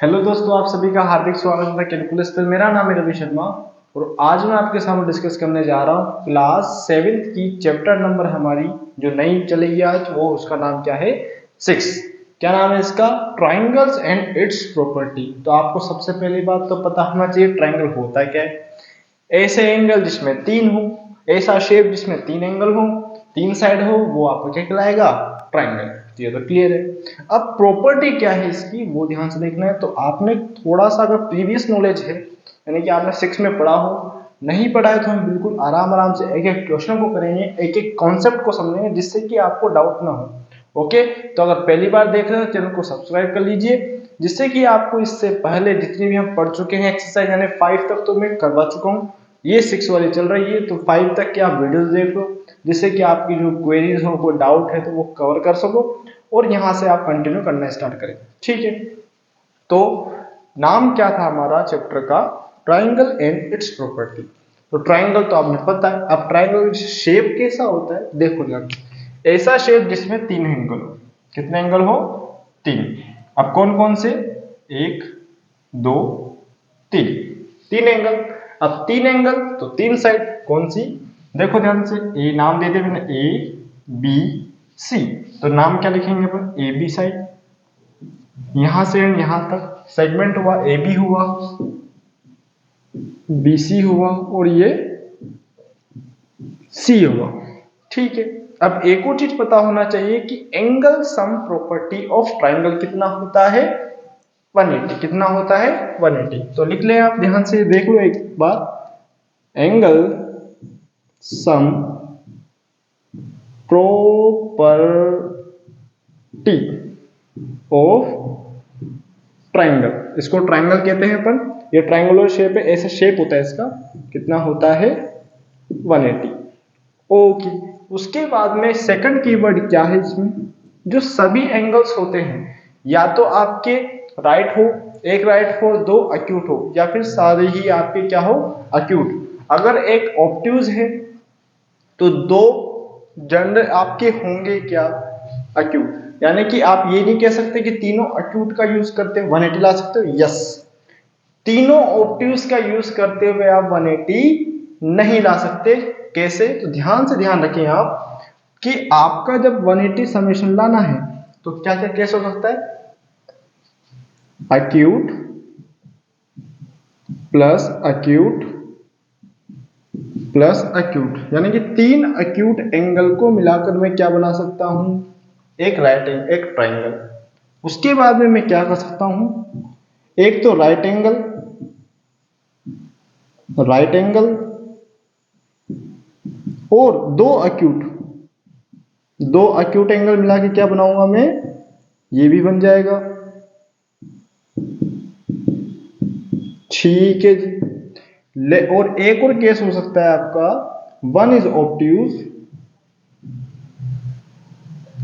Hello दोस्तों, आप सभी का हार्दिक स्वागत है कैलकुलस पर। मेरा नाम है रवि शर्मा और आज मैं आपके सामने डिस्कस करने जा रहा हूँ क्लास 7th की चैप्टर नंबर हमारी जो नई चलेगी आज, वो उसका नाम क्या है, 6। क्या नाम है इसका? Triangles and it's property. तो आपको सबसे पहली बात तो पता होना चाहिए ट्राइंगल होता क्या है। ऐसे एंगल जिसमें तीन हो, ऐसा शेप जिसमें तीन एंगल हो, तीन साइड हो, वो आपको क्या कहलाएगा? ट्राइंगल। ये तो क्लियर है। अब प्रॉपर्टी क्या है इसकी, वो ध्यान से देखना है। तो आपने थोड़ा सा अगर प्रीवियस नॉलेज है, यानी कि आपने 6 में पढ़ा हो, नहीं पढ़ा है तो हम बिल्कुल आराम आराम से एक एक क्वेश्चन को करेंगे, एक एक कॉन्सेप्ट को समझेंगे, जिससे कि आपको डाउट ना हो। ओके, तो अगर पहली बार देख रहे हो चैनल को सब्सक्राइब कर लीजिए, जिससे कि आपको इससे पहले जितनी भी हम पढ़ चुके हैं एक्सरसाइज, यानी 5 तक तो मैं करवा चुका हूँ, ये 6 वाली चल रही है, तो 5 तक के आप वीडियोस देख लो, जिससे कि आपकी जो क्वेरीज हो, कोई डाउट है तो वो कवर कर सको और यहाँ से आप कंटिन्यू करना स्टार्ट करें। ठीक है, तो नाम क्या था हमारा चैप्टर का? Triangle and it's property. तो ट्राइंगल तो आपने पता है। अब ट्राइंगल शेप कैसा होता है देखो ध्यान। ऐसा शेप जिसमें तीन एंगल हो। कितने एंगल हो? तीन। अब कौन कौन से? एक, दो, तीन। तीन एंगल। अब तीन एंगल तो तीन साइड कौन सी? देखो ध्यान से, ए नाम दे दिया मैंने, ए बी सी। तो नाम क्या लिखेंगे अपन? A B side. यहां से यहां तक सेगमेंट हुआ, ए बी हुआ, बी सी हुआ और ये सी हुआ। ठीक है, अब एक और चीज पता होना चाहिए कि angle sum property of triangle कितना होता है? 180। कितना होता है? 180। तो लिख ले आप, ध्यान से देख लो एक बार। Angle sum property of triangle, इसको ट्राइंगल कहते हैं अपन। ये ट्राइंगुलर शेप है, ऐसा शेप होता है इसका। कितना होता है? 180। ओके, उसके बाद में सेकंड कीवर्ड क्या है इसमें? जो सभी एंगल्स होते हैं, या तो आपके राइट हो, एक राइट हो, दो अक्यूट हो, या फिर सारे ही आपके क्या हो? अक्यूट। अगर एक ऑब्ट्यूज है तो दो जनरल आपके होंगे क्या? अक्यूट। यानी कि आप ये नहीं कह सकते कि तीनों अक्यूट का यूज करते हुए 180 ला सकते हो। यस, तीनों ऑब्ट्यूज का यूज करते हुए आप 180 नहीं ला सकते। कैसे? तो ध्यान से ध्यान रखें आप कि आपका जब 180 समेशन लाना है तो क्या क्या केस हो सकता है? Acute plus acute plus acute, यानी कि तीन अक्यूट एंगल को मिलाकर मैं क्या बना सकता हूं? एक राइट एंगल, एक ट्राइंगल। उसके बाद में मैं क्या कर सकता हूं? एक तो राइट एंगल, राइट एंगल और दो अक्यूट एंगल मिला के क्या बनाऊंगा मैं? ये भी बन जाएगा। ठीक है जी। और एक और केस हो सकता है आपका, वन इज ऑब्ट्यूज,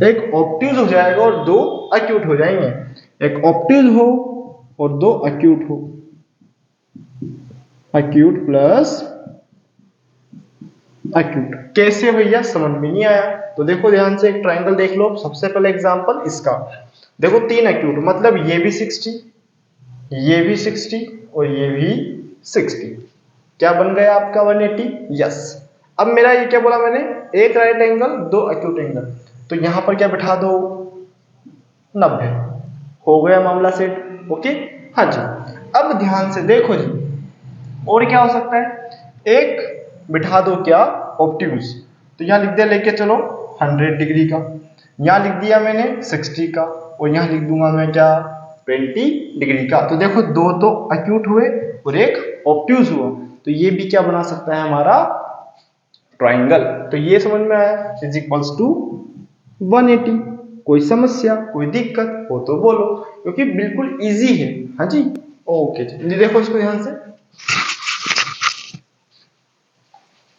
एक ऑब्ट्यूज हो जाएगा और दो अक्यूट हो जाएंगे। एक ऑब्ट्यूज हो और दो अक्यूट हो, अक्यूट प्लस अक्यूट। कैसे भैया? समझ में नहीं आया तो देखो ध्यान से, एक ट्राइंगल देख लो। सबसे पहले एग्जांपल इसका देखो, तीन अक्यूट मतलब ये भी 60, ये भी 60 और ये भी 60। क्या बन गया आपका? 180। यस। अब मेरा ये क्या बोला मैंने? एक राइट एंगल, दो अक्यूट एंगल, तो यहां पर क्या बिठा दो? 90। हो गया मामला सेट। ओके, हाँ जी। अब ध्यान से देखो जी, और क्या हो सकता है? एक बिठा दो क्या? ऑब्ट्यूज। तो यहां लिख दिया, लेके चलो 100 डिग्री का। यहां लिख दिया मैंने 60 का, और यहां लिख दूंगा मैं क्या? 20 डिग्री का। तो देखो, दो तो अक्यूट हुए और एक ऑब्ट्यूज हुआ, तो ये भी क्या बना सकता है हमारा? ट्राइंगल। तो ये समझ में आया, इज इक्वल्स टू 180। कोई समस्या, कोई दिक्कत हो तो बोलो, क्योंकि बिल्कुल इजी है। हाँ जी, ओके जी। देखो इसको ध्यान से।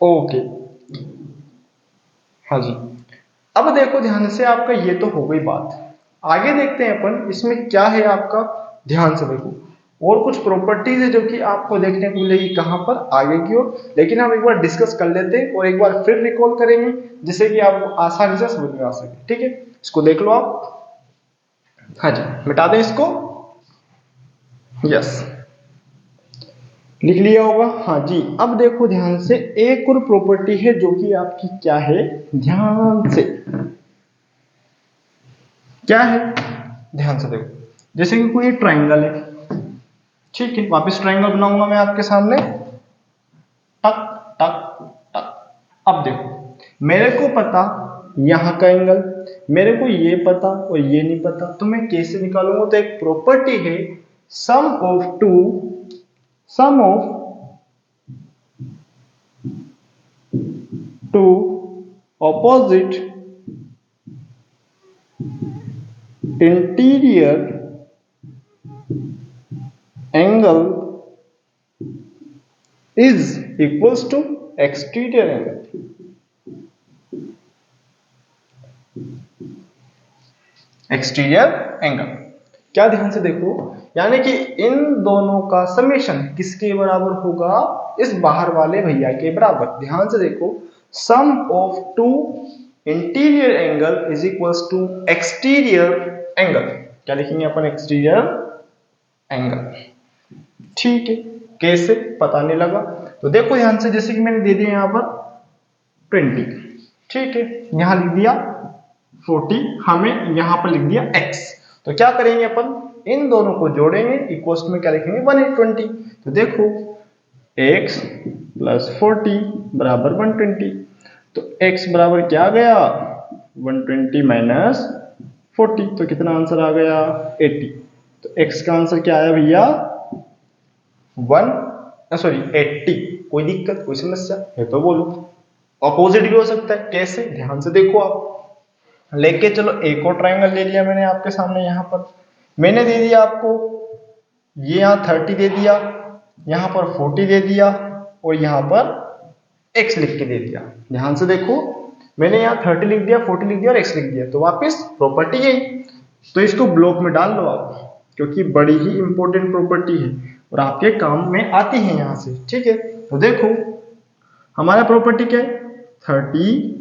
ओके, हाँ जी। अब देखो ध्यान से, आपका ये तो हो गई बात। आगे देखते हैं अपन इसमें क्या है आपका। ध्यान से देखो, और कुछ प्रॉपर्टीज है जो कि आपको देखने को मिलेगी कहां पर? आगे की ओर। लेकिन हम एक बार डिस्कस कर लेते हैं और एक बार फिर रिकॉल करेंगे, जिससे कि आपको आसानी से समझ में आ सके। ठीक है, इसको देख लो आप। हाँ जी, मिटा दें इसको। यस, लिख लिया होगा। हाँ जी, अब देखो ध्यान से, एक और प्रॉपर्टी है जो कि आपकी क्या है, ध्यान से क्या है, ध्यान से देखो। जैसे कि कोई ट्रायंगल है, ठीक है, वापस ट्रायंगल बनाऊंगा मैं आपके सामने, टक टक टक। अब देखो मेरे को पता यहां का एंगल, मेरे को ये पता और ये नहीं पता, तो मैं कैसे निकालूंगा? तो एक प्रॉपर्टी है, sum of two opposite interior angle is equals to exterior angle. Exterior angle क्या, ध्यान से देखो, यानी कि इन दोनों का समेशन किसके बराबर होगा? इस बाहर वाले भैया के बराबर। ध्यान से देखो, sum of two interior angle is equals to exterior angle. क्या लिखेंगे अपन? Exterior angle. ठीक है, कैसे पता नहीं लगा? तो देखो ध्यान से, जैसे कि मैंने दे दिया यहां पर 20, ठीक है, यहां लिख दिया 40, हमें यहां पर लिख दिया x। तो क्या करेंगे अपन? इन दोनों को जोड़ेंगे, इक्वल्स में क्या लिखेंगे? 120। तो देखो x प्लस 40 बराबर 120। तो x बराबर क्या आ गया? 120 माइनस 40, तो कितना आंसर आ गया? 80। तो x का आंसर क्या आया भैया? 80। कोई दिक्कत, कोई समस्या है तो बोलो। अपोजिट भी हो सकता है, कैसे? ध्यान से देखो आप, लेके चलो एक और ट्रायंगल ले लिया मैंने आपके सामने। यहां पर मैंने दे दिया आपको, ये यहां 30 दे दिया, यहां पर 40 दे दिया, और यहां पर x लिख के दे दिया। ध्यान से देखो, मैंने यहां 30 लिख दिया, 40 लिख दिया और x लिख दिया, तो वापस प्रॉपर्टी यही। तो इसको ब्लॉक में डाल लो आप, क्योंकि बड़ी ही इंपॉर्टेंट प्रॉपर्टी है और आपके काम में आती है यहां से, ठीक है। तो देखो हमारा प्रॉपर्टी क्या है? 30,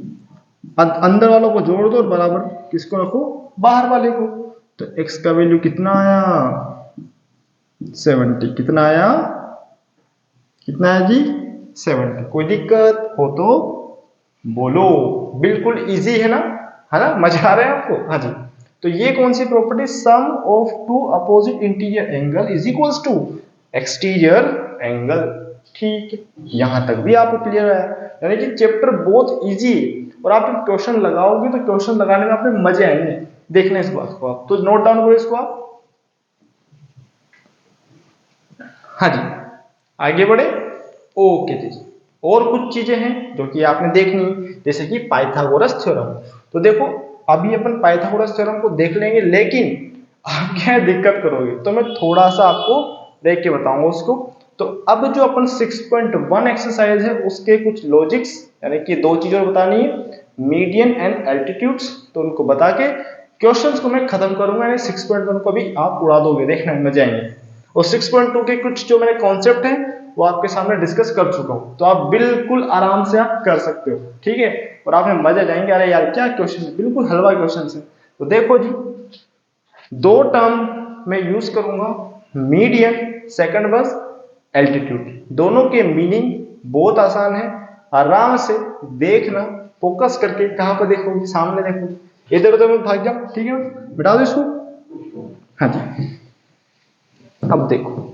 अंदर वालों को जोड़ दो और बराबर किसको रखो? बाहर वाले को। तो x का वैल्यू कितना आया? 70। कितना आया? कितना है जी? 70। कोई दिक्कत हो तो बोलो। बिल्कुल इजी है ना, मजा आ रहा है आपको? हाँ जी। तो ये कौन सी property? Sum of two opposite interior angle is equals to exterior angle. ठीक है, यहां तक भी आपको क्लियर है, यानी कि चैप्टर बहुत इजी है, और आप क्वेश्चन लगाओगे तो क्वेश्चन लगाने में आपने मजे आएंगे। देखना इस बात को आप, तो नोट डाउन करो इसको आप। हाँ जी, आगे बढ़े। ओके जी, और कुछ चीजें हैं जो कि आपने देखनी, जैसे कि पाइथागोरस थ्योरम। तो देखो अभी अपन पाइथागोरस थ्योरम को देख लेंगे, लेकिन आप क्या दिक्कत करोगे, तो मैं थोड़ा सा आपको देख के बताऊंगा उसको। तो अब जो अपन 6.1 एक्सरसाइज है, उसके कुछ लॉजिक्स, यानी कि दो चीजें बतानी है, मीडियन एंड एल्टीट्यूड्स, तो उनको बता के क्वेश्चंस को मैं खत्म करूंगा। यानी 6.1 को भी आप उड़ा दोगे, देखना मजा आएंगे। और 6.2 के कुछ जो मेरे कॉन्सेप्ट हैं वो आपके सामने डिस्कस कर चुका हूं, तो आप बिल्कुल आराम से आप कर सकते हो, ठीक है। और आपने मजा जाएंगे, अरे यार क्या क्वेश्चन है, बिल्कुल हलवा क्वेश्चन है। तो देखो जी, दो टर्म मैं यूज करूंगा, मीडियन, सेकंड बस एल्टीट्यूड। दोनों के मीनिंग बहुत आसान है, आराम से देखना, फोकस करके। कहां पर देखोगे? सामने देखोगे, इधर उधर मत भाग जाओ, ठीक है। बिठा दो इसको। हाँ जी, अब देखो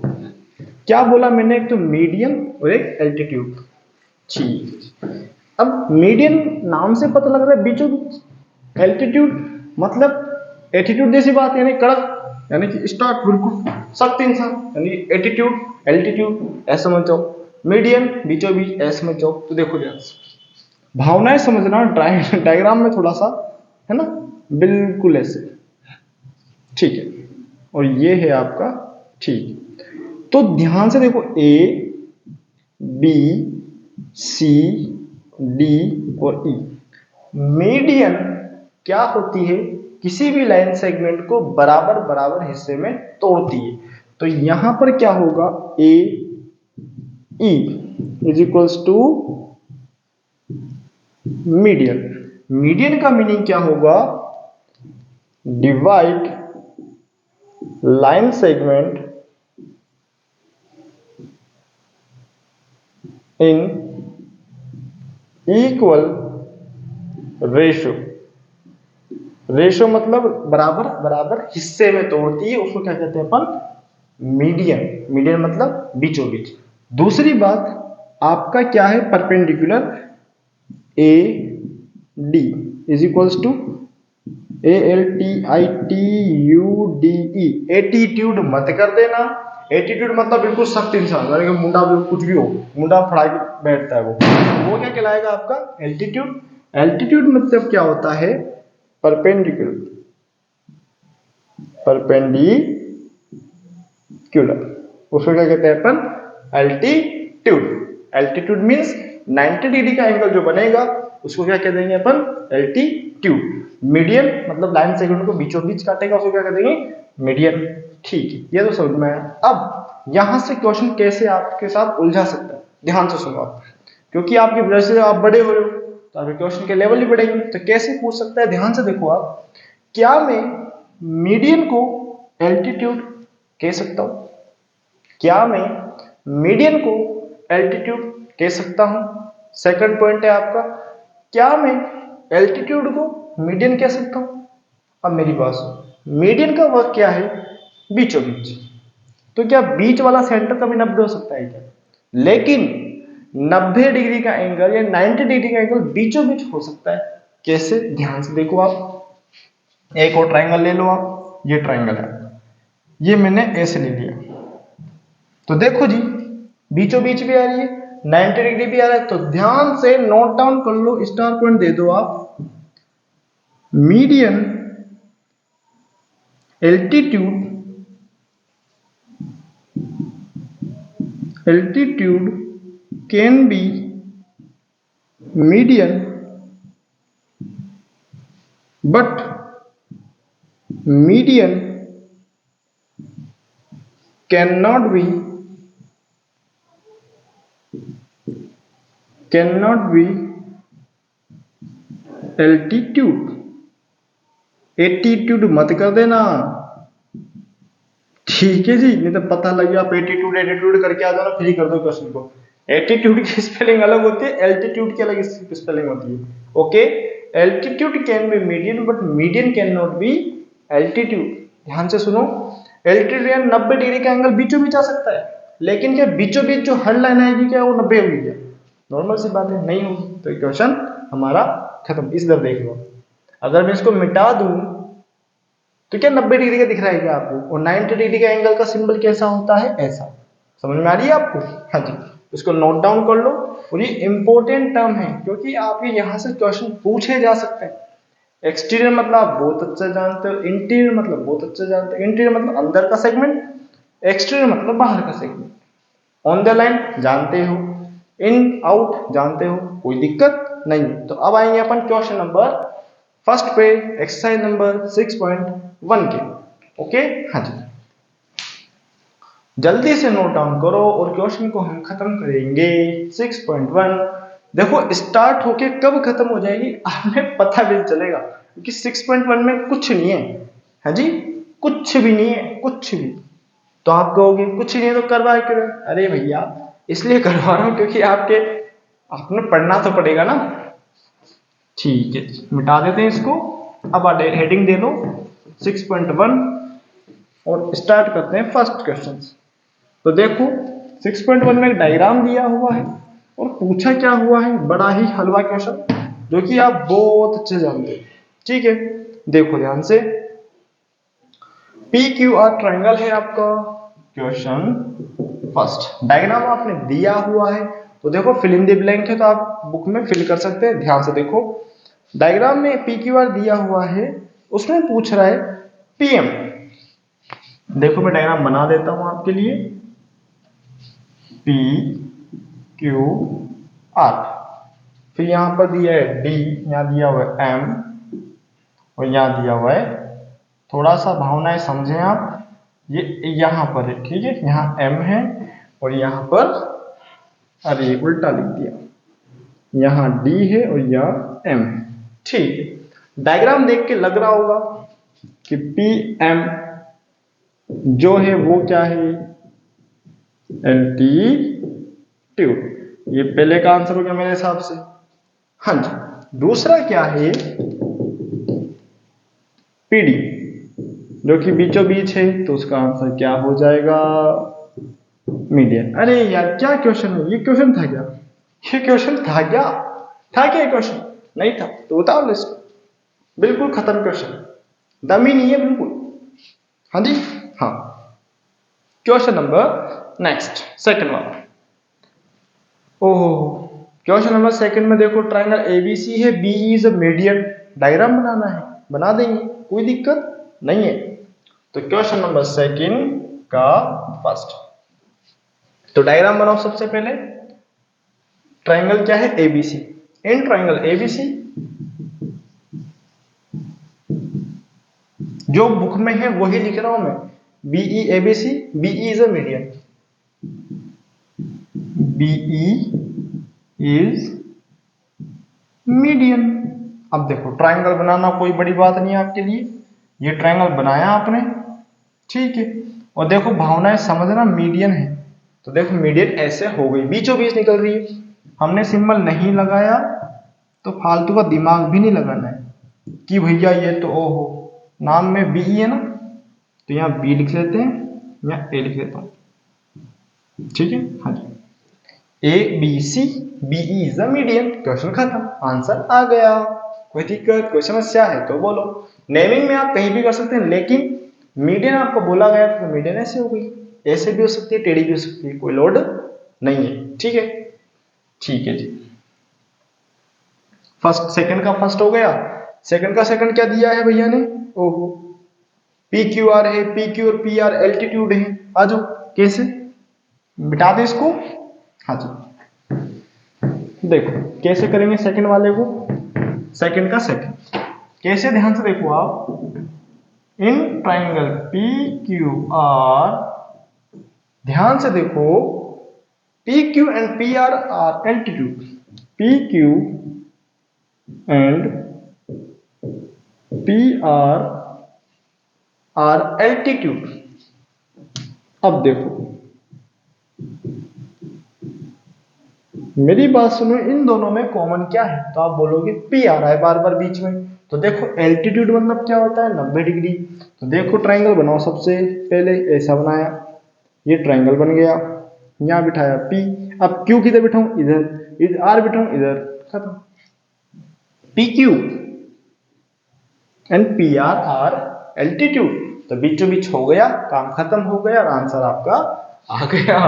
क्या बोला मैंने, एक तो मीडियन और एक एल्टीट्यूड। ठीक, अब मीडियन नाम से पता लग रहा है बीचों बीच, एल्टीट्यूड मतलब एटीट्यूड जैसी बात, यानी कड़क, यानी कि स्टार्ट बिल्कुल सख्त इंसान, यानी एटीट्यूड, एल्टीट्यूड ऐसा समझ जाओ, मीडियन बीचों बीच ऐसा समझ जाओ। तो देखो ध्यान से, भावनाएं समझना, डायग्राम में थोड़ा सा, है ना, बिल्कुल ऐसे, ठीक है। और ये है आपका, ठीक। तो ध्यान से देखो, ए बी सी डी और ई। मीडियन क्या होती है? किसी भी लाइन सेगमेंट को बराबर बराबर हिस्से में तोड़ती है। तो यहां पर क्या होगा? A E is equals to median. Median का मीनिंग क्या होगा? Divide line segment in equal ratio. Ratio मतलब बराबर बराबर हिस्से में तोड़ती है, उसको क्या कहते हैं अपन? मीडियन। मीडियन मतलब बीचों बीच। दूसरी बात आपका क्या है? Perpendicular A D is equals to ALTITUDE। Attitude मत कर देना। एटीट्यूड मतलब बिल्कुल सख्त इंसान, यानी कि मुंडा बिल्कुल कुछ भी हो, मुंडा फड़ा के बैठता है वो क्या कहलाएगा आपका? एल्टीट्यूड। एल्टीट्यूड मतलब क्या होता है? परपेंडिकुलर। परपेंडिकुलर उसको क्या कहते हैं अपन? एल्टीट्यूड। एल्टीट्यूड मीन्स 90 डिग्री का एंगल जो बनेगा उसको क्या कह देंगे अपन? एल्टीट्यूड। मीडियन मतलब लाइन सेगमेंट को बीचों बीच काटेगा, उसको क्या कह देंगे? मीडियन। ठीक है, ये तो समझ में आया। अब यहां से क्वेश्चन कैसे आपके साथ उलझा सकता है, ध्यान से सुनो आप, क्योंकि आपकी वजह से आप बड़े हो रहे हो तो आपके क्वेश्चन के लेवल ही बढ़ेंगे। तो कैसे पूछ सकता है, ध्यान से देखो आप। क्या मैं मीडियन को एल्टीट्यूड कह सकता हूं? क्या मैं मीडियन को एल्टीट्यूड कह सकता हूं? सेकंड पॉइंट है आपका, क्या मैं एल्टीट्यूड को मीडियन कह सकता हूं? अब मेरी बात सुनो, मीडियन का वर्क क्या है? बीचों बीच। तो क्या बीच वाला सेंटर कभी 90 हो सकता है क्या? लेकिन 90 डिग्री का एंगल या 90 डिग्री का एंगल बीचों बीच हो सकता है। कैसे? ध्यान से देखो आप। एक और ट्रायंगल ले लो आप, ये ट्रायंगल है, ये मैंने ऐसे ले लिया, तो देखो जी बीचों बीच भी आ रही है, 90 डिग्री भी आ रहा है। तो ध्यान से नोट डाउन कर लो, स्टार पॉइंट दे दो आप। Median altitude can be median but median cannot be altitude. Attitude मत कर देना, ठीक है जी, नहीं तो पता लग गया आप एटीट्यूड एटीट्यूड करके आ जाओ ना, फ्री कर दो क्वेश्चन को। एटीट्यूड की स्पेलिंग अलग होती है, एल्टीट्यूड की अलग स्पेलिंग होती है। Okay, altitude can be median but median can not be altitude. ध्यान से सुनो, एल्टीट्यूड 90 डिग्री का एंगल बीचों बीच आ सकता है, लेकिन क्या बीचों बीच जो हर लाइन आएगी क्या वो 90 होगी क्या? नॉर्मल सी बात है, नहीं होगी। तो क्वेश्चन हमारा खत्म। इस तरह देख लो, अगर मैं इसको मिटा दूं तो क्या 90 डिग्री का दिख रहा है क्या आपको? और 90 डिग्री का एंगल का सिंबल कैसा होता है? ऐसा। समझ में आ रही है आपको? हाँ जी, इसको नोट डाउन कर लो। और ये इंपॉर्टेंट टर्म है क्योंकि आपके यहाँ से क्वेश्चन पूछे जा सकते हैं। एक्सटीरियर मतलब आप बहुत अच्छा जानते हो, इंटीरियर मतलब बहुत अच्छा जानते हो। इंटीरियर मतलब अंदर का सेगमेंट, एक्सटीरियर मतलब बाहर का सेगमेंट। ऑन द लाइन जानते हो, इन आउट जानते हो, कोई दिक्कत नहीं। तो अब आएंगे अपन क्वेश्चन नंबर फर्स्ट पे, एक्सरसाइज नंबर 6.1 के। ओके, हाँ जी, जल्दी से नोट डाउन करो और क्वेश्चन को हम खत्म करेंगे। 6.1 देखो स्टार्ट होके कब खत्म हो जाएगी हमें पता भी नहीं चलेगा, क्योंकि 6.1 में कुछ नहीं है। हाँ जी, कुछ भी नहीं है, कुछ भी। तो आप कहोगे कुछ नहीं है तो करवा क्यों? अरे भैया इसलिए करवा रहा हूं क्योंकि आपने पढ़ना तो पड़ेगा ना। ठीक है, मिटा देते हैं इसको। अब हेडिंग दे दो 6.1 और स्टार्ट करते हैं फर्स्ट क्वेश्चन। तो देखो 6.1 में एक डायग्राम दिया हुआ है और पूछा क्या हुआ है, बड़ा ही हलवा क्वेश्चन जो कि आप बहुत अच्छे जानते हैं। ठीक है, देखो ध्यान से, पी क्यू आर ट्रायंगल है आपका क्वेश्चन फर्स्ट। डायग्राम आपने दिया हुआ है तो देखो फिल इन द ब्लैंक है तो आप बुक में फिल कर सकते हैं। ध्यान से देखो, डायग्राम में पी क्यू आर दिया हुआ है, उसमें पूछ रहा है पीएम। देखो मैं डायग्राम बना देता हूं आपके लिए। पी क्यू आर, फिर यहां पर दिया है डी, यहां दिया हुआ है एम और यहां दिया हुआ है, थोड़ा सा भावनाएं समझें आप, ये यहां पर है, ठीक है, यहां एम है और यहां पर, अरे उल्टा लिख दिया, यहां डी है और यहां एम है। ठीक है, डायग्राम देख के लग रहा होगा कि पी एम जो है वो क्या है? एल्टीट्यूड। ये पहले का आंसर हो गया मेरे हिसाब से। हाँ जी, दूसरा क्या है, पीडी, जो कि बीचों बीच है, तो उसका आंसर क्या हो जाएगा, मीडियन। अरे यार क्या क्वेश्चन है, ये क्वेश्चन था क्या, ये क्वेश्चन था क्या, था क्या ये क्वेश्चन, नहीं था तो बताओ लिस्ट, बिल्कुल खत्म क्वेश्चन, दम ही नहीं है बिल्कुल। हाँ जी, हाँ। क्वेश्चन नंबर नेक्स्ट, सेकंड वाला। ओहो, क्वेश्चन नंबर सेकंड में देखो, ट्रायंगल एबीसी है, B is a median, diagram बनाना है, बना देंगे, कोई दिक्कत नहीं है। तो क्वेश्चन नंबर सेकंड का फर्स्ट, तो डायग्राम बनाओ सबसे पहले। ट्रायंगल क्या है, एबीसी। इन ट्रायंगल एबीसी, जो बुक में है वही लिख रहा हूं मैं, BE ABC, BE is a median, BE is median. अब देखो, ट्रायंगल बनाना कोई बड़ी बात नहीं है आपके लिए, ये ट्रायंगल बनाया आपने, ठीक है। और देखो भावनाएं समझना, मीडियन है, तो देखो मीडियन ऐसे हो गई, बीचों बीच निकल रही है, हमने सिंबल नहीं लगाया तो फालतू का दिमाग भी नहीं लगाना है कि भैया ये तो ओ हो, नाम में बी है ना, तो यहाँ बी लिख लेते हैं, यहाँ ए लिख लेता हूँ, ठीक है। हाँ जी, A B C, B is the median, question खत्म, आंसर आ गया। कोई दिक्कत, कोई समस्या है तो बोलो। नेमिंग में आप कहीं भी कर सकते हैं, लेकिन मीडियन आपको बोला गया तो मीडियन ऐसे हो गई, ऐसे भी हो सकती है, टेढ़ी भी हो सकती है, कोई लोड नहीं है, ठीक है। ठीक है जी, फर्स्ट सेकंड का फर्स्ट हो गया। सेकंड का सेकंड क्या दिया है भैया ने, ओहो, पी क्यू आर है, पी क्यू और पी आर एल्टीट्यूड है, आ जाओ, कैसे बिठा दे इसको। हाँ जी, देखो कैसे करेंगे सेकंड वाले को, सेकंड का सेकंड कैसे, ध्यान से देखो आप, in triangle P Q R, ध्यान से देखो, P Q and P R are altitude, P Q and P R altitude. अब देखो मेरी बात सुनो, इन दोनों में कॉमन क्या है, तो आप बोलोगे पी आ रहा है बार बार बीच में, तो देखो एल्टीट्यूड मतलब क्या होता है, 90 डिग्री। तो देखो ट्राइंगल बनाओ, सबसे पहले ऐसा बनाया, ये ट्राइंगल बन गया, यहां बिठाया पी, अब क्यू किधर बिठाऊं, इधर आर बिठाऊं इधर, खत्म। P Q and P R are altitude, तो बीचों बीच हो गया, काम खत्म हो गया और आंसर आपका आ गया,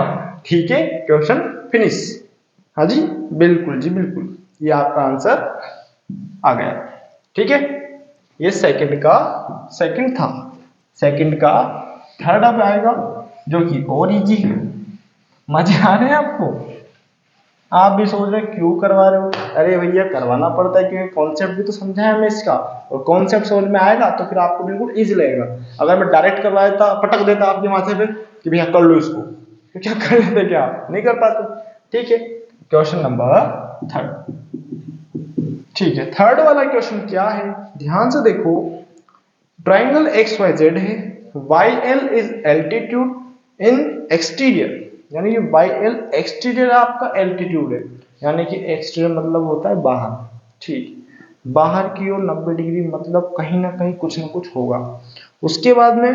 ठीक है, क्वेश्चन फिनिश। हाँ जी, बिल्कुल जी बिल्कुल, ये आपका आंसर आ गया, ठीक है। ये सेकंड का सेकंड था। सेकंड का थर्ड अब आएगा, जो कि और इजी है। मजे आ रहे हैं आपको, आप भी सोच रहे क्यों करवा रहे हो, अरे भैया करवाना पड़ता है क्योंकि कॉन्सेप्ट भी तो समझा है हमें इसका, और कॉन्सेप्ट समझ में आएगा तो फिर आपको बिल्कुल इजी लगेगा। अगर मैं डायरेक्ट करवा देता, पटक देता आपके माथे पे कि भैया कर लो इसको, तो क्या कर लेते, क्या आप नहीं कर पाते, ठीक है। क्वेश्चन नंबर थर्ड, ठीक है। थर्ड वाला क्वेश्चन क्या है, ध्यान से देखो, ट्राइंगल एक्स वाई जेड है, Y L is altitude in exterior, यानी कि वाई एल एक्सटीरियर आपका एल्टीट्यूड है, यानी कि एक्सटीरियर मतलब होता है बाहर, ठीक, बाहर की ओर 90 डिग्री, मतलब कहीं ना कहीं कुछ ना कुछ होगा। उसके बाद में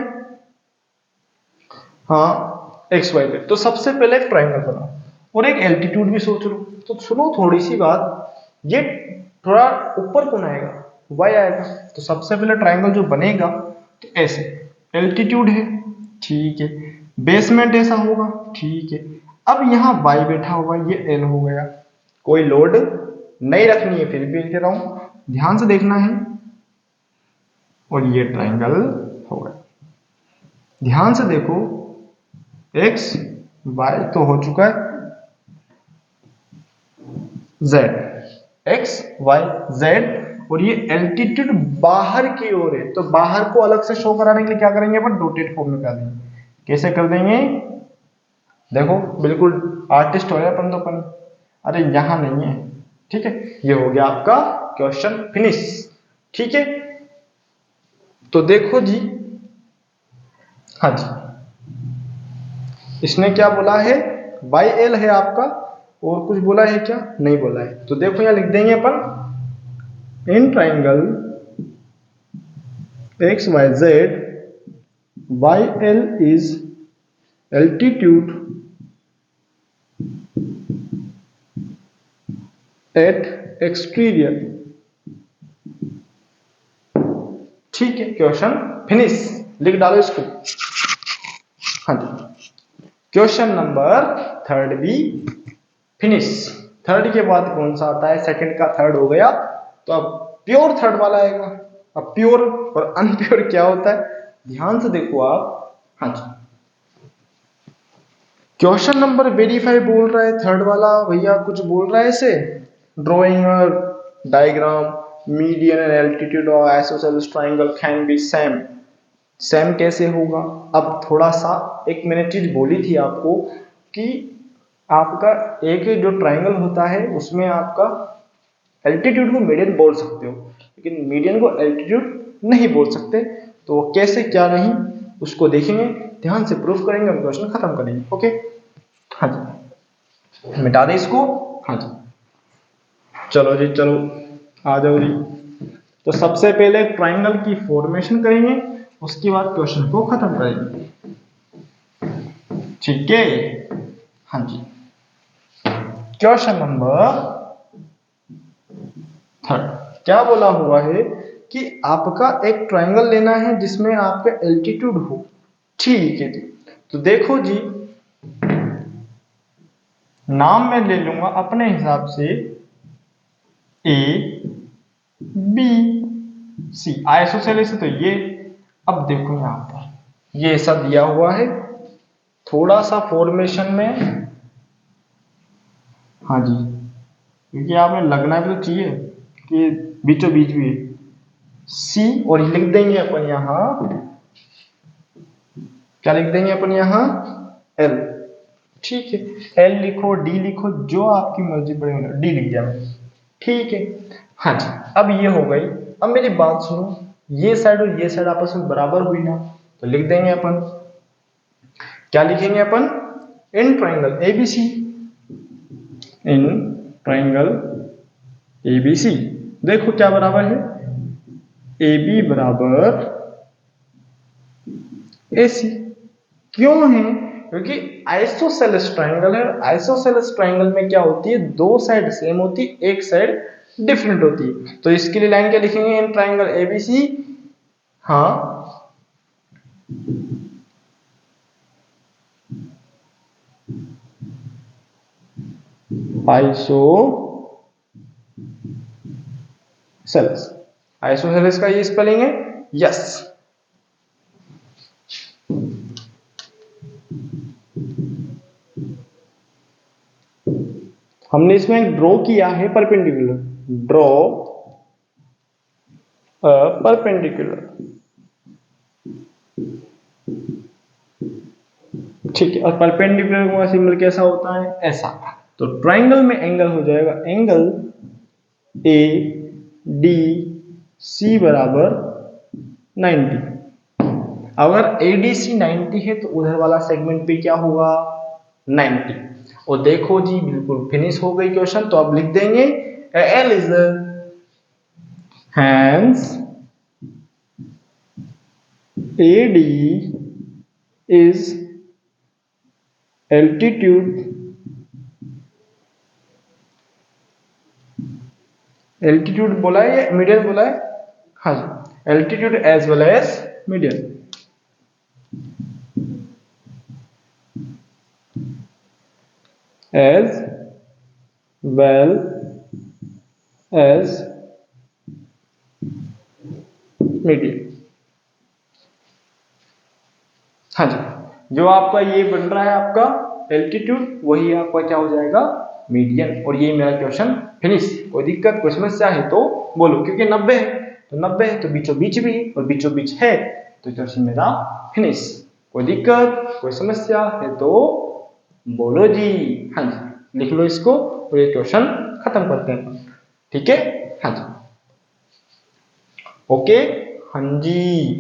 हाँ एक्स वाई पे, तो सबसे पहले एक ट्राइंगल बनाओ और एक एल्टीट्यूड भी सोच लो। तो सुनो थोड़ी सी बात, ये थोड़ा ऊपर कौन आएगा, वाई आएगा, तो सबसे पहले ट्राइंगल जो बनेगा तो ऐसे, एल्टीट्यूड है, ठीक है, बेसमेंट ऐसा होगा, ठीक है। अब यहाँ वाई बैठा हुआ, ये एल हो गया, कोई लोड नहीं रखनी है, फिर भी लिख रहा हूं, ध्यान से देखना है, और ये ट्राइंगल हो गया। ध्यान से देखो, एक्स वाई तो हो चुका है, जेड, एक्स वाई जेड, और ये एल्टीट्यूड बाहर की ओर है, तो बाहर को अलग से शो कराने के लिए क्या करेंगे अपन, डॉटेड फॉर्म में कर देंगे। कैसे कर देंगे, देखो बिल्कुल आर्टिस्ट हो रहे अपन तो अपन, अरे यहां नहीं है, ठीक है। ये हो गया आपका क्वेश्चन फिनिश, ठीक है। तो देखो जी, हाँ जी, इसने क्या बोला है, वाई एल है आपका, और कुछ बोला है क्या? नहीं बोला है। तो देखो यहाँ लिख देंगे अपन in triangle X Y Z Y L is altitude at exterior. ठीक है, क्वेश्चन फिनिश। लिख डालो इसको। हाँ जी, क्वेश्चन नंबर थर्ड भी फिनिश। थर्ड के बाद कौन सा आता है? सेकंड का थर्ड हो गया, तो अब प्योर थर्ड वाला आएगा। अब प्योर और अनप्योर क्या होता है, ध्यान से देखो आप। हाँ जी, क्वेश्चन नंबर वेरीफाई बोल रहा है थर्ड वाला, भैया कुछ बोल रहा है इसे, drawing diagram median and altitude of isosceles triangle can be same. Same कैसे होगा? अब थोड़ा सा एक मैंने चीज बोली थी आपको कि आपका एक जो ट्रायंगल होता है उसमें आपका एल्टीट्यूड को मीडियन बोल सकते हो, लेकिन मीडियन को एल्टीट्यूड नहीं बोल सकते। तो कैसे क्या नहीं उसको देखेंगे, ध्यान से प्रूफ करेंगे, हम क्वेश्चन खत्म करेंगे। ओके, हाँ जी, मिटा दे इसको। हाँ जी, चलो जी, चलो आ जाओ जी। तो सबसे पहले ट्रायंगल की फॉर्मेशन करेंगे, उसके बाद क्वेश्चन को खत्म करेंगे। ठीक है, हाँ जी, क्वेश्चन नंबर थर्ड क्या बोला हुआ है कि आपका एक ट्रायंगल लेना है जिसमें आपका एल्टीट्यूड हो। ठीक है जी, तो देखो जी, नाम मैं ले लूंगा अपने हिसाब से ए बी सी, आइसोसेलेस है तो ये। अब देखो यहां पर ये ऐसा दिया हुआ है, थोड़ा सा फॉर्मेशन में। हाँ जी, क्योंकि आपने लगना भी तो चाहिए कि बीचों बीच भी है सी, और लिख देंगे अपन यहां, क्या लिख देंगे अपन यहां, एल। ठीक है, एल लिखो डी लिखो, जो आपकी मर्जी पड़े, डी लिख दिया मैं। ठीक है, हाँ जी, अब ये हो गई। अब मेरी बात सुनो, ये साइड और ये साइड आपस में बराबर हुई ना, तो लिख देंगे अपन, क्या लिखेंगे अपन, in triangle ABC, in triangle ABC देखो क्या बराबर है, ए बी बराबर ए सी। क्यों है? क्योंकि आइसोसेलेस ट्रायंगल है, आइसोसेलेस ट्रायंगल में क्या होती है, दो साइड सेम होती है, एक साइड डिफरेंट होती है। तो इसके लिए लाइन क्या लिखेंगे, इन ट्रायंगल एबीसी, हाँ आइसोसेलेस, आइसोसेलेस का ये स्पेलिंग है, यस। हमने इसमें ड्रॉ किया है परपेंडिकुलर, ड्रॉ परपेंडिकुलर। ठीक है, और परपेंडिकुलर का सिंबल कैसा होता है, ऐसा। तो ट्रायंगल में एंगल हो जाएगा, एंगल ए डी सी बराबर 90। अगर ADC 90 है तो उधर वाला सेगमेंट पे क्या होगा, 90। और देखो जी बिल्कुल फिनिश हो गई क्वेश्चन। तो अब लिख देंगे L is hence AD is altitude, altitude बोला है या मीडियन बोला है, हाँ जी, altitude as well as median. As well as median. हाँ जी, जो आपका ये बन रहा है आपका एल्टीट्यूड, वही आपका क्या हो जाएगा, मीडियन। और ये मेरा क्वेश्चन फिनिश। कोई दिक्कत कोई समस्या है तो बोलो, क्योंकि 90 है तो 90 है तो बीचों बीच भी, और बीचों बीच है तो क्वेश्चन मेरा फिनिश। कोई दिक्कत कोई समस्या है तो बोलो जी। हाँ जी, लिख लो इसको और ये क्वेश्चन खत्म करते हैं। ठीक है, हाँ जी, ओके, हाँ जी,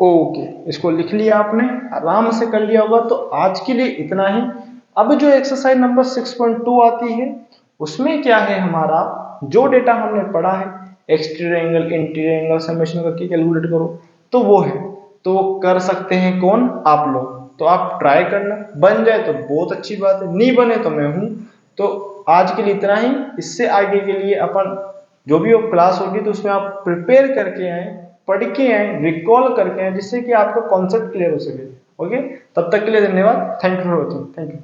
ओके, इसको लिख लिया आपने, आराम से कर लिया होगा। तो आज के लिए इतना ही। अब जो एक्सरसाइज नंबर 6.2 आती है उसमें क्या है, हमारा जो डेटा हमने पढ़ा है exterior angle interior angle summation करके कैलकुलेट करो, तो वो है, तो वो कर सकते हैं कौन, आप लोग। तो आप ट्राई करना, बन जाए तो बहुत अच्छी बात है, नहीं बने तो मैं हूं। तो आज के लिए इतना ही। इससे आगे के लिए अपन जो भी क्लास होगी तो उसमें आप प्रिपेयर करके आए, पढ़ के आए, रिकॉल करके आए, जिससे कि आपका कॉन्सेप्ट क्लियर हो सके। ओके, तब तक के लिए धन्यवाद। Thank you for watching. Thank you.